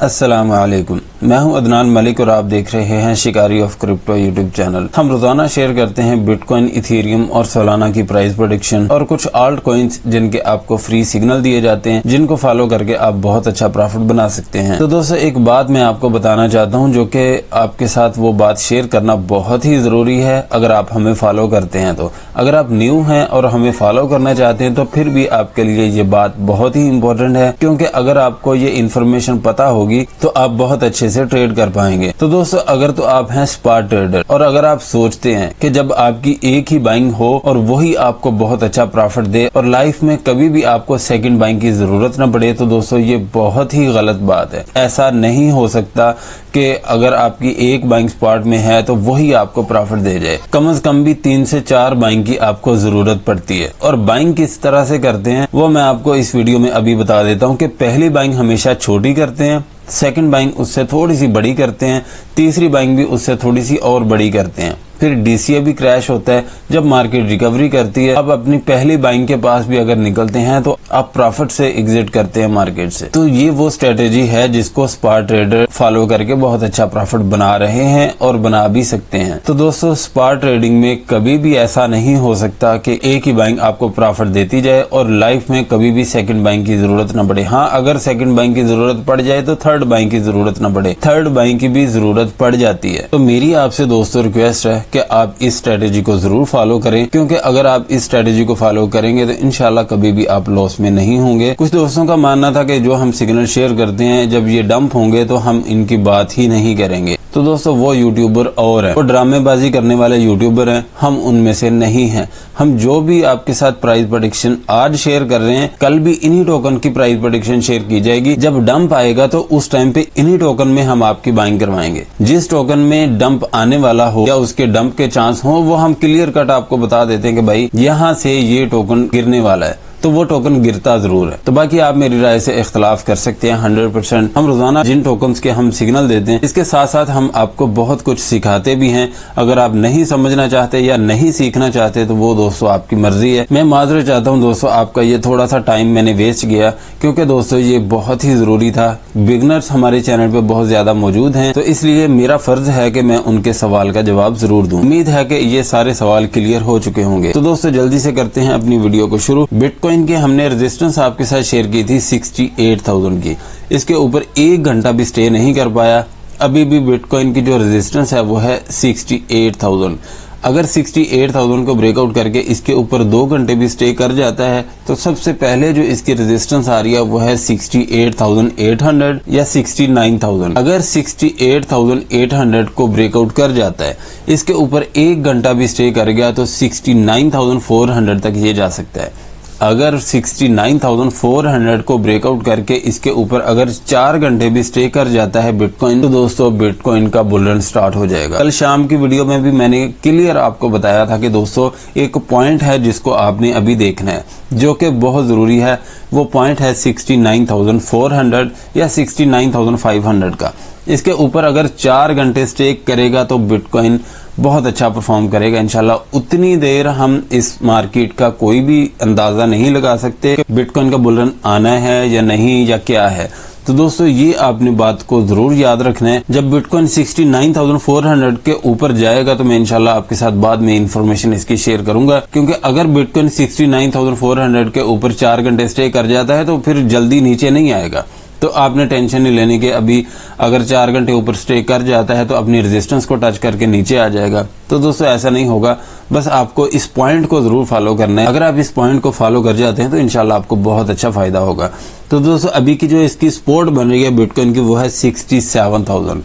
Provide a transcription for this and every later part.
अस्सलाम वालेकुम, मैं हूं अदनान मलिक और आप देख रहे हैं शिकारी ऑफ क्रिप्टो यूट्यूब चैनल। हम रोजाना शेयर करते हैं बिटकॉइन, इथेरियम और सोलाना की प्राइस प्रेडिक्शन और कुछ आल्ट कॉइन्स जिनके आपको फ्री सिग्नल दिए जाते हैं, जिनको फॉलो करके आप बहुत अच्छा प्रॉफिट बना सकते हैं। तो दोस्तों, एक बात मैं आपको बताना चाहता हूं, जो कि आपके साथ वो बात शेयर करना बहुत ही जरूरी है अगर आप हमें फॉलो करते हैं। तो अगर आप न्यू हैं और हमें फॉलो करना चाहते हैं तो फिर भी आपके लिए ये बात बहुत ही इम्पोर्टेंट है, क्योंकि अगर आपको ये इन्फॉर्मेशन पता होगी तो आप बहुत अच्छे से ट्रेड कर पाएंगे। तो दोस्तों, अगर तो आप हैं स्पॉट ट्रेडर और अगर आप सोचते हैं कि जब आपकी एक ही बाइंग हो और वही आपको बहुत अच्छा प्रॉफिट दे और लाइफ में कभी भी आपको सेकंड बाइंग की जरूरत न पड़े, तो दोस्तों ये बहुत ही गलत बात है। ऐसा नहीं हो सकता कि अगर आपकी एक बाइंग स्पॉट में है तो वही आपको प्रॉफिट दे जाए। कम से कम भी 3 से 4 बाइंग की आपको जरूरत पड़ती है। और बाइंग किस तरह से करते हैं वो मैं आपको इस वीडियो में अभी बता देता हूँ कि पहली बाइंग हमेशा छोटी करते हैं, सेकंड बाइंग उससे थोड़ी सी बड़ी करते हैं, तीसरी बाइंग भी उससे थोड़ी सी और बड़ी करते हैं। फिर डीसीए भी क्रैश होता है जब मार्केट रिकवरी करती है। अब अपनी पहली बाइंग के पास भी अगर निकलते हैं तो आप प्रॉफिट से एग्जिट करते हैं मार्केट से। तो ये वो स्ट्रेटेजी है जिसको स्पॉट ट्रेडर फॉलो करके बहुत अच्छा प्रॉफिट बना रहे हैं और बना भी सकते हैं। तो दोस्तों, स्पॉट ट्रेडिंग में कभी भी ऐसा नहीं हो सकता कि एक ही बाइंग आपको प्रॉफिट देती जाए और लाइफ में कभी भी सेकंड बाइंग की जरूरत न पड़े। हाँ, अगर सेकंड बाइंग की जरूरत पड़ जाए तो थर्ड बाइंग की जरूरत न पड़े, थर्ड बाइंग की भी जरूरत पड़ जाती है। तो मेरी आपसे दोस्तों रिक्वेस्ट है कि आप इस स्ट्रेटेजी को जरूर फॉलो करें, क्योंकि अगर आप इस स्ट्रेटेजी को फॉलो करेंगे तो इंशाल्लाह कभी भी आप लॉस में नहीं होंगे। कुछ दोस्तों का मानना था कि जो हम सिग्नल शेयर करते हैं जब ये डंप होंगे तो हम इनकी बात ही नहीं करेंगे। तो दोस्तों, वो यूट्यूबर और हैं, वो ड्रामेबाजी करने वाले यूट्यूबर हैं, हम उनमें से नहीं हैं। हम जो भी आपके साथ प्राइस प्रेडिक्शन आज शेयर कर रहे हैं, कल भी इन्हीं टोकन की प्राइस प्रेडिक्शन शेयर की जाएगी। जब डंप आएगा तो उस टाइम पे इन्हीं टोकन में हम आपकी बाइंग करवाएंगे। जिस टोकन में डंप आने वाला हो या उसके डंप के चांस हो, वो हम क्लियर कट आपको बता देते हैं कि भाई यहाँ से ये टोकन गिरने वाला है, तो वो टोकन गिरता जरूर है। तो बाकी आप मेरी राय से इख्तलाफ कर सकते हैं 100%। हम रोजाना जिन टोकन्स के हम सिग्नल देते हैं, इसके साथ साथ हम आपको बहुत कुछ सिखाते भी हैं। अगर आप नहीं समझना चाहते या नहीं सीखना चाहते तो वो दोस्तों आपकी मर्जी है। मैं माजरत चाहता हूँ दोस्तों, आपका ये थोड़ा सा टाइम मैंने वेस्ट किया, क्योंकि दोस्तों ये बहुत ही जरूरी था। बिगनर्स हमारे चैनल पे बहुत ज्यादा मौजूद हैं, तो इसलिए मेरा फर्ज है कि मैं उनके सवाल का जवाब जरूर दूं। उम्मीद है कि ये सारे सवाल क्लियर हो चुके होंगे। तो दोस्तों, जल्दी से करते हैं अपनी वीडियो को शुरू। बिटकॉइन की हमने रेजिस्टेंस आपके साथ शेयर की थी 68,000 की। इसके ऊपर 1 घंटा भी स्टे नहीं कर पाया। अभी भी बिटकॉइन की जो रेजिस्टेंस है वो है 68,000। अगर 68,000 को ब्रेकआउट करके इसके ऊपर 2 घंटे भी स्टे कर जाता है तो सबसे पहले जो इसकी रेजिस्टेंस आ रही है वो है 68,800 या 69,000। अगर 68,800 को ब्रेकआउट कर जाता है, इसके ऊपर 1 घंटा भी स्टे कर गया तो 69,400 तक ये जा सकता है। अगर 69,400 को ब्रेकआउट करके इसके ऊपर अगर 4 घंटे भी स्टे कर जाता है बिटकॉइन, तो दोस्तों बिटकॉइन का बुल रन स्टार्ट हो जाएगा। कल शाम की वीडियो में भी मैंने क्लियर आपको बताया था कि दोस्तों एक पॉइंट है जिसको आपने अभी देखना है, जो कि बहुत जरूरी है। वो पॉइंट है 69,400 या 69,500 का। इसके ऊपर अगर 4 घंटे स्टे करेगा तो बिटकॉइन बहुत अच्छा परफॉर्म करेगा इंशाल्लाह। उतनी देर हम इस मार्केट का कोई भी अंदाजा नहीं लगा सकते कि बिटकॉइन का बुल रन आना है या नहीं या क्या है। तो दोस्तों, ये आपने बात को जरूर याद रखना है। जब बिटकॉइन 69,400 के ऊपर जाएगा तो मैं इंशाल्लाह आपके साथ बाद में इंफॉर्मेशन इसकी शेयर करूंगा, क्योंकि अगर बिटकॉइन 69,400 के ऊपर 4 घंटे स्टे कर जाता है तो फिर जल्दी नीचे नहीं आएगा। तो आपने टेंशन नहीं लेने के, अभी अगर 4 घंटे ऊपर स्टे कर जाता है तो अपनी रेजिस्टेंस को टच करके नीचे आ जाएगा। तो दोस्तों ऐसा नहीं होगा, बस आपको इस पॉइंट को जरूर फॉलो करना है। अगर आप इस पॉइंट को फॉलो कर जाते हैं तो इंशाल्लाह आपको बहुत अच्छा फायदा होगा। तो दोस्तों, अभी की जो इसकी सपोर्ट बन रही है बिटकॉइन की वो है 67,000।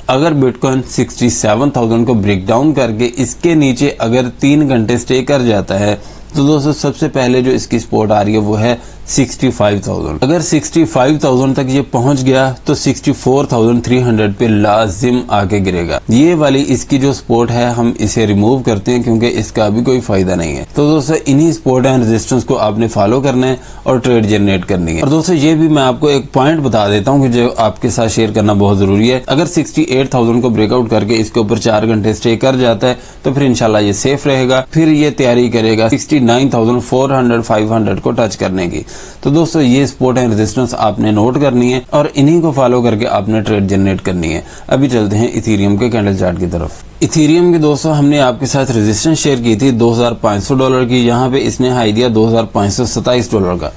अगर बिटकॉइन 67,000 को ब्रेक डाउन करके इसके नीचे अगर 3 घंटे स्टे कर जाता है तो दोस्तों सबसे पहले जो इसकी सपोर्ट आ रही है वो है 65,000। अगर 65,000 तक ये पहुंच गया तो 64,300 पे लाजिम आके गिरेगा। ये वाली इसकी जो सपोर्ट है हम इसे रिमूव करते हैं, क्योंकि इसका भी कोई फायदा नहीं है। तो दोस्तों, इन्हीं सपोर्ट एंड रेजिस्टेंस को आपने फॉलो करना है और ट्रेड जनरेट करनी है। और दोस्तों, ये भी मैं आपको एक पॉइंट बता देता हूँ जो आपके साथ शेयर करना बहुत जरूरी है। अगर 68,000 को ब्रेकआउट करके इसके ऊपर 4 घंटे स्टे कर जाता है तो फिर इंशाल्लाह ये सेफ रहेगा। फिर ये तैयारी करेगा 69,400 500 को टच करने की। तो दोस्तों ये सपोर्ट एंड रेजिस्टेंस आपने नोट करनी है और इन्हीं को फॉलो करके आपने ट्रेड जनरेट करनी है। अभी चलते हैं इथेरियम के कैंडल चार्ट की तरफ। इथेरियम के दोस्तों हमने आपके साथ रेजिस्टेंस शेयर की थी $2500 की, यहाँ पे इसने हाई दिया $2527 का।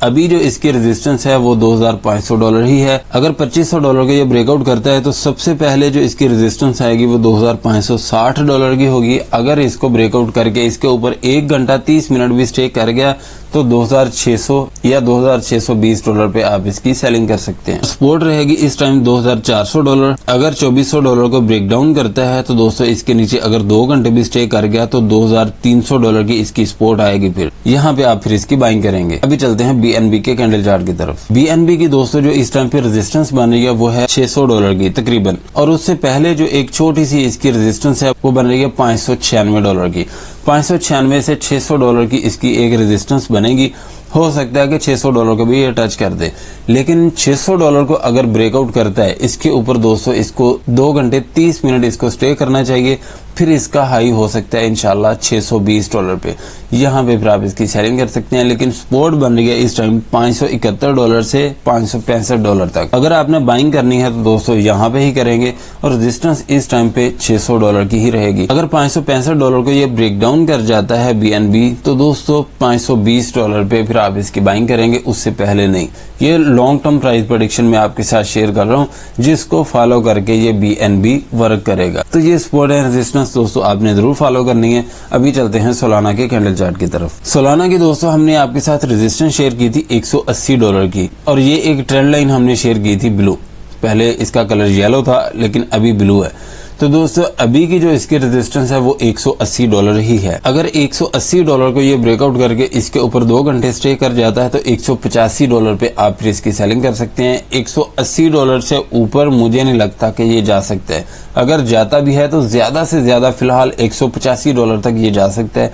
अभी जो इसकी रेजिस्टेंस है वो $2500 ही है। अगर $2500 का ये ब्रेकआउट करता है तो सबसे पहले जो इसकी रेजिस्टेंस आएगी वो $2560 की होगी। अगर इसको ब्रेकआउट करके इसके ऊपर 1 घंटा 30 मिनट भी स्टे कर गया तो 2600 या $2620 पे आप इसकी सेलिंग कर सकते हैं। सपोर्ट रहेगी इस टाइम $2400। अगर $2400 को ब्रेक डाउन करता है तो दोस्तों इसके नीचे अगर 2 घंटे भी स्टे कर गया तो $2300 की इसकी सपोर्ट आएगी। फिर यहाँ पे आप फिर इसकी बाइंग करेंगे। अभी चलते हैं BNB के कैंडल चार्ट की तरफ। BNB की दोस्तों जो इस टाइम पे रेजिस्टेंस बन रही है वो है $600 की तकरीबन, और उससे पहले जो एक छोटी सी इसकी रेजिस्टेंस है वो बन रही है $596 की। $596 से $600 की इसकी एक रेजिस्टेंस बनेगी। हो सकता है कि $600 को भी ये टच कर दे, लेकिन $600 को अगर ब्रेकआउट करता है इसके ऊपर दोस्तों इसको 2 घंटे 30 मिनट इसको स्टे करना चाहिए। फिर इसका हाई हो सकता है इंशाल्लाह $620 पे। यहाँ पे फिर आप इसकी सेलिंग कर सकते हैं, लेकिन सपोर्ट बन रही है इस टाइम $571 से $565 तक। अगर आपने बाइंग करनी है तो दोस्तों यहाँ पे ही करेंगे और रेजिस्टेंस इस टाइम पे $600 की ही रहेगी। अगर $565 को ये ब्रेक डाउन कर जाता है BNB तो दोस्तों $520 पे फिर आप इसकी बाइंग करेंगे, उससे पहले नहीं। ये लॉन्ग टर्म प्राइस प्रेडिक्शन में आपके साथ शेयर कर रहा हूँ जिसको फॉलो करके ये BNB वर्क करेगा। तो ये सपोर्ट एंड रेजिस्टेंस दोस्तों आपने जरूर फॉलो करनी है। अभी चलते हैं सोलाना के कैंडल चार्ट की तरफ। सोलाना की दोस्तों हमने आपके साथ रेजिस्टेंस शेयर की थी $180 की, और ये एक ट्रेंड लाइन हमने शेयर की थी ब्लू। पहले इसका कलर येलो था लेकिन अभी ब्लू है। तो दोस्तों अभी की जो इसकी रेजिस्टेंस है वो $180 ही है। अगर $180 को ये ब्रेकआउट करके इसके ऊपर 2 घंटे स्टे कर जाता है तो $185 पे आप फिर इसकी सेलिंग कर सकते हैं। $180 से ऊपर मुझे नहीं लगता कि ये जा सकता है। अगर जाता भी है तो ज्यादा से ज्यादा फिलहाल $185 तक ये जा सकता है,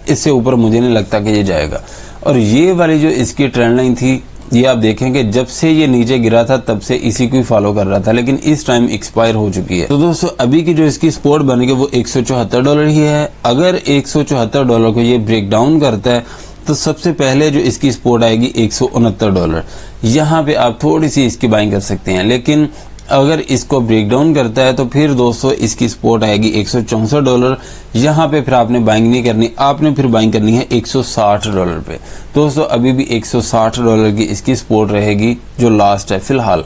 इससे ऊपर मुझे नहीं लगता कि ये जाएगा। और ये वाली जो इसकी ट्रेंड लाइन थी ये आप देखेंगे जब से ये नीचे गिरा था तब से इसी को ही फॉलो कर रहा था, लेकिन इस टाइम एक्सपायर हो चुकी है। तो दोस्तों अभी की जो इसकी सपोर्ट बनेगी वो $174 ही है। अगर $174 को ये ब्रेक डाउन करता है तो सबसे पहले जो इसकी सपोर्ट आएगी $169। यहाँ पे आप थोड़ी सी इसकी बाइंग कर सकते हैं, लेकिन अगर इसको ब्रेक डाउन करता है तो फिर दोस्तों इसकी सपोर्ट आएगी $164। यहाँ पे फिर आपने बाइंग नहीं करनी, आपने फिर बाइंग करनी है $160 पे। दोस्तों अभी भी $160 की इसकी सपोर्ट रहेगी जो लास्ट है फिलहाल।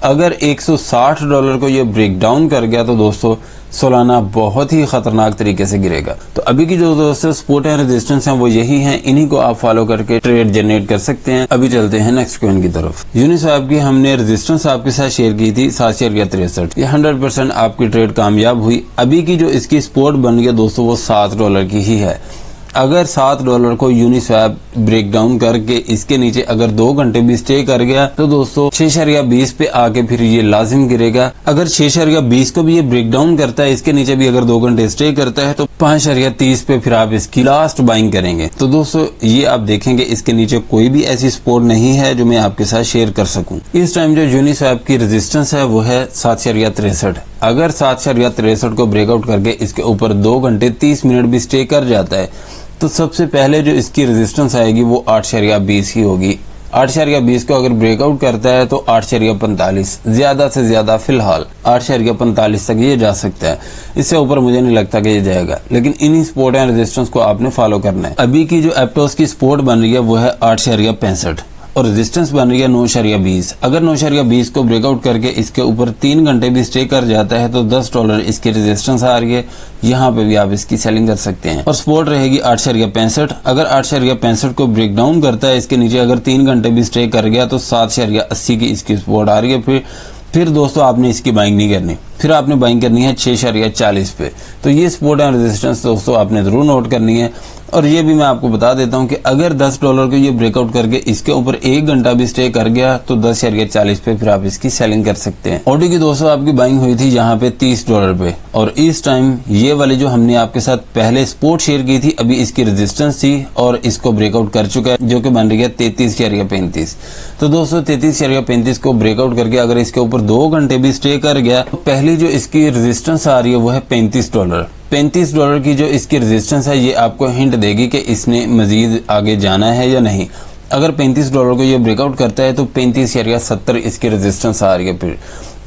अगर $160 को ये ब्रेक डाउन कर गया तो दोस्तों सोलाना बहुत ही खतरनाक तरीके से गिरेगा। तो अभी की जो दोस्तों सपोर्ट एंड रेजिस्टेंस हैं वो यही हैं, इन्हीं को आप फॉलो करके ट्रेड जनरेट कर सकते हैं। अभी चलते हैं नेक्स्ट कॉइन की तरफ। यूनिस्वैप की हमने रेजिस्टेंस आपके साथ शेयर की थी $7.63। ये 100% आपकी ट्रेड कामयाब हुई। अभी की जो इसकी सपोर्ट बन गया दोस्तों वो $7 की ही है। अगर $7 को यूनिस्वैप ब्रेक डाउन करके इसके नीचे अगर 2 घंटे भी स्टे कर गया तो दोस्तों 6.20 पे आके फिर ये लाजिम गिरेगा। अगर 6.20 को भी ये ब्रेक डाउन करता है, इसके नीचे भी अगर 2 घंटे स्टे करता है तो 5.30 पे फिर आप इसकी लास्ट बाइंग करेंगे। तो दोस्तों ये आप देखेंगे इसके नीचे कोई भी ऐसी सपोर्ट नहीं है जो मैं आपके साथ शेयर कर सकूं। इस टाइम जो यूनिस्वैप की रेजिस्टेंस है वो है 7.63। अगर 7.63 को ब्रेकआउट करके इसके ऊपर 2 घंटे 30 मिनट भी स्टे कर जाता है तो सबसे पहले जो इसकी रेजिस्टेंस आएगी वो 8.20 ही होगी। 8.20 को अगर ब्रेकआउट करता है तो 8.45, ज्यादा से ज्यादा फिलहाल 8.45 तक ये जा सकता है। इससे ऊपर मुझे नहीं लगता कि ये जाएगा, लेकिन इन्हीं सपोर्ट एंड रेजिस्टेंस को आपने फॉलो करना है। अभी की जो एप्टोस की सपोर्ट बन रही है वो है 8.65 और रेजिस्टेंस बन रही है 9.20। अगर 9.20 को ब्रेकआउट करके इसके ऊपर 3 घंटे भी स्टे कर जाता है तो $10 इसकी रेजिस्टेंस आ रही है। यहाँ पे भी आप इसकी सेलिंग कर सकते हैं और सपोर्ट रहेगी 8.65। अगर 8.65 को ब्रेक डाउन करता है, इसके नीचे अगर 3 घंटे भी स्टे कर गया तो 7.80 की इसकी सपोर्ट आ रही है। फिर दोस्तों आपने इसकी बाइंग नहीं करनी, फिर आपने बाइंग करनी है 6.40 पे। तो ये सपोर्ट एंड रेजिस्टेंस दोस्तों आपने जरूर नोट करनी है। और ये भी मैं आपको बता देता हूं कि अगर $10 को ये ब्रेकआउट करके इसके ऊपर 1 घंटा भी स्टे कर गया तो 10.40 पे फिर आप इसकी सेलिंग कर सकते हैं। ऑडी की दोस्तों आपकी बाइंग हुई थी यहाँ पे $30 पे, और इस टाइम ये वाली जो हमने आपके साथ पहले सपोर्ट शेयर की थी अभी इसकी रेजिस्टेंस थी और इसको ब्रेकआउट कर चुका है, जो कि बन रही है 33.35। तो दोस्तों 33.35 को ब्रेकआउट करके अगर इसके ऊपर 2 घंटे भी स्टे कर गया तो पहली जो इसकी रेजिस्टेंस आ रही है वो है $35। $35 की जो इसकी रेजिस्टेंस है ये आपको हिंट देगी कि इसने मजीद आगे जाना है या नहीं। अगर $35 को ये ब्रेकआउट करता है तो 35.70 इसकी रेजिस्टेंस आ रही है। फिर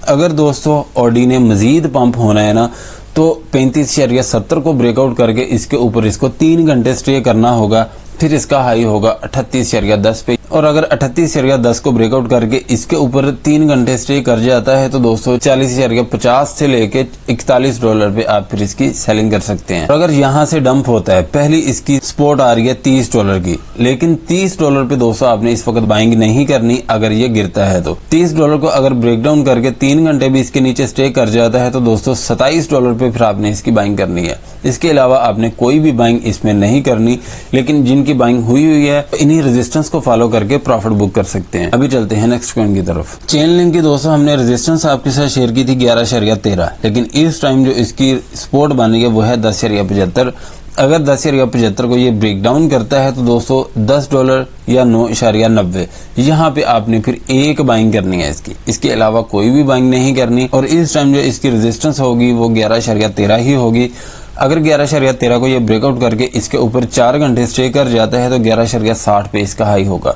अगर दोस्तों ऑडी ने मजीद पंप होना है ना तो 35.70 को ब्रेकआउट करके इसके ऊपर इसको 3 घंटे स्टे करना होगा। फिर इसका हाई होगा 38.10 पे, और अगर 38.10 को ब्रेकआउट करके इसके ऊपर 3 घंटे स्टे कर जाता है तो दोस्तों 40.50 से लेके $41 पे आप फिर इसकी सेलिंग कर सकते हैं। और अगर यहाँ से डंप होता है, पहली इसकी सपोर्ट आ रही है $30 की, लेकिन $30 पे दोस्तों आपने इस वक्त बाइंग नहीं करनी। अगर ये गिरता है तो $30 को अगर ब्रेकडाउन करके 3 घंटे भी इसके नीचे स्टे कर जाता है तो दोस्तों $27 पे फिर आपने इसकी बाइंग करनी है। इसके अलावा आपने कोई भी बाइंग इसमें नहीं करनी, लेकिन जिनकी बाइंग हुई है इन्हीं रेजिस्टेंस को फॉलो करके प्रॉफिट बुक कर सकते हैं। अभी चलते हैं नेक्स्ट कॉइन की तरफ। चेन लिंक की दोस्तों हमने रेजिस्टेंस आपके साथ शेयर की थी 11.13, लेकिन इस टाइम जो इसकी सपोर्ट बन रही है वो है 10.75। अगर 10.75 को ये ब्रेक डाउन करता है तो दोस्तों $10 या 9.90 यहाँ पे आपने फिर एक बाइंग करनी है इसके अलावा कोई भी बाइंग नहीं करनी। और इस टाइम जो इसकी रेजिस्टेंस होगी वो 11.13 ही होगी। अगर 11.13 को ये ब्रेकआउट करके इसके ऊपर 4 घंटे स्टे कर जाता है तो 11.60 पे इसका हाई होगा।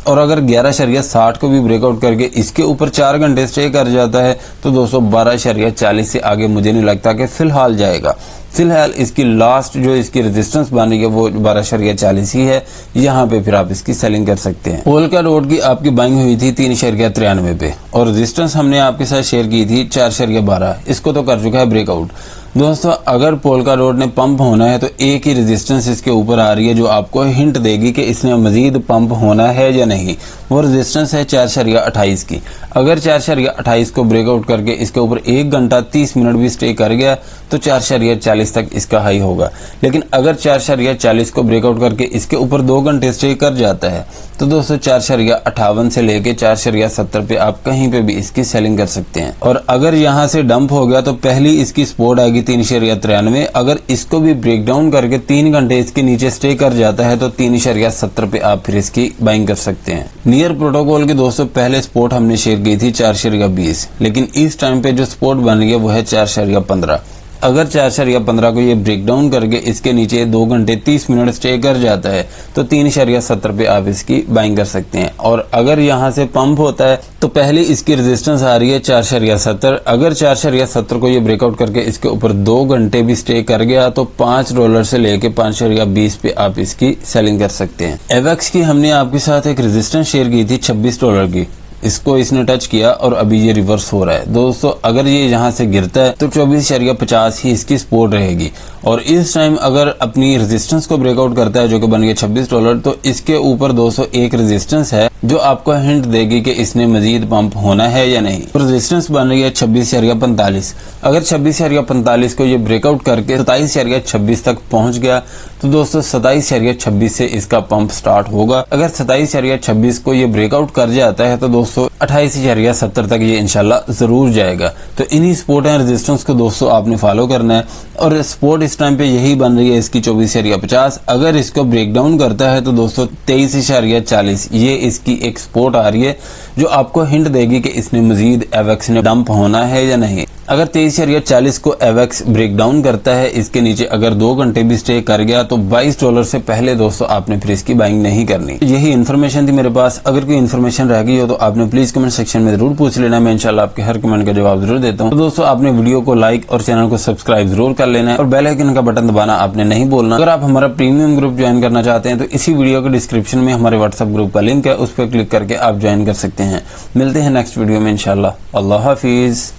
और अगर 11.60 को भी ब्रेकआउट करके इसके ऊपर 4 घंटे स्टे कर जाता है तो दोस्तों 12.40 से आगे मुझे नहीं लगता कि फिलहाल जाएगा। फिलहाल इसकी लास्ट जो इसकी रेजिस्टेंस बनी है वो 12.40 ही है। यहाँ पे फिर आप इसकी सेलिंग कर सकते हैं। पोल्का डॉट की आपकी बाइंग हुई थी 3.93 पे और रेजिस्टेंस हमने आपके साथ शेयर की थी 4.12। इसको तो कर चुका है ब्रेकआउट। दोस्तों अगर पोल्का डॉट ने पंप होना है तो एक ही रेजिस्टेंस इसके ऊपर आ रही है जो आपको हिंट देगी कि इसने मजीद पंप होना है या नहीं। वो रेजिस्टेंस है 4.28 की। अगर 4.28 को ब्रेकआउट करके इसके ऊपर 1 घंटा 30 मिनट भी स्टे कर गया तो 4.40 तक इसका हाई होगा। लेकिन अगर 4.40 को ब्रेकआउट करके इसके ऊपर 2 घंटे स्टे कर जाता है तो दोस्तों 4.58 से लेके 4.70 पे आप कहीं पे भी इसकी सेलिंग कर सकते हैं। और अगर यहाँ से डंप हो गया तो पहली इसकी सपोर्ट आएगी 3.93। अगर इसको भी ब्रेक डाउन करके 3 घंटे इसके नीचे स्टे कर जाता है तो 3.70 पे आप फिर इसकी बाइंग कर सकते हैं। नियर प्रोटोकॉल के दोस्तों पहले सपोर्ट हमने शेयर की थी 4.20, लेकिन इस टाइम पे जो सपोर्ट बन रही है वो है 4.15। अगर 4.15 को ये ब्रेक डाउन करके इसके नीचे 2 घंटे 30 मिनट स्टे कर जाता है तो 3.70 पे आप इसकी बाइंग कर सकते हैं। और अगर यहाँ से पंप होता है तो पहले इसकी रेजिस्टेंस आ रही है 4.70। अगर 4.70 को ये ब्रेकआउट करके इसके ऊपर 2 घंटे भी स्टे कर गया तो $5 से लेके 5.20 पे आप इसकी सेलिंग कर सकते हैं। एवेक्स की हमने आपके साथ एक रेजिस्टेंस शेयर की थी $26 की। इसको इसने टच किया और अभी ये रिवर्स हो रहा है। दोस्तों अगर ये यहाँ से गिरता है तो 24.50 ही इसकी सपोर्ट रहेगी। और इस टाइम अगर अपनी रेजिस्टेंस को ब्रेकआउट करता है जो कि बन गया $26 तो इसके ऊपर दोस्तों एक रेजिस्टेंस है जो आपको हिंट देगी कि इसने मजीद पंप होना है या नहीं। तो रेजिस्टेंस बन रही है 26.45। अगर 26.45 को ये ब्रेकआउट करके 27.26 तक पहुंच गया तो दोस्तों 27.26 से इसका पंप स्टार्ट होगा। अगर 27.26 को ये ब्रेकआउट कर जाता है तो दोस्तों 28.70 तक ये इंशाल्लाह जरूर जाएगा। तो इन्हीं सपोर्ट एंड रेजिस्टेंस को दोस्तों आपने फॉलो करना है। और सपोर्ट इस टाइम पे यही बन रही है इसकी 24.50। अगर इसको ब्रेक डाउन करता है तो दोस्तों 23.40 ये इसकी एक सपोर्ट आ रही है जो आपको हिंट देगी कि इसने मजीद एवेक्स ने डंप होना है या नहीं। अगर 23.40 को एवेक्स ब्रेक डाउन करता है इसके नीचे अगर 2 घंटे भी स्टे कर गया तो $22 से पहले दोस्तों आपने फिर इसकी बाइंग नहीं करनी। यही इन्फॉर्मेशन थी मेरे पास। अगर कोई इन्फॉर्मेशन रह गई हो तो आपने प्लीज कमेंट सेक्शन में जरूर पूछ लेना। मैं इंशाल्लाह आपके हर कमेंट का जवाब जरूर देता हूँ। तो दोस्तों आपने वीडियो को लाइक और चैनल को सब्सक्राइब जरूर कर लेना है और बेल आइकन का बटन दबाना आपने नहीं बोलना। अगर आप हमारा प्रीमियम ग्रुप ज्वाइन करना चाहते हैं तो इसी वीडियो के डिस्क्रिप्शन में हमारे व्हाट्सएप ग्रुप का लिंक है, उस पर क्लिक करके आप ज्वाइन कर सकते हैं। मिलते हैं नेक्स्ट वीडियो में इंशाल्लाह। अल्लाह हाफिज।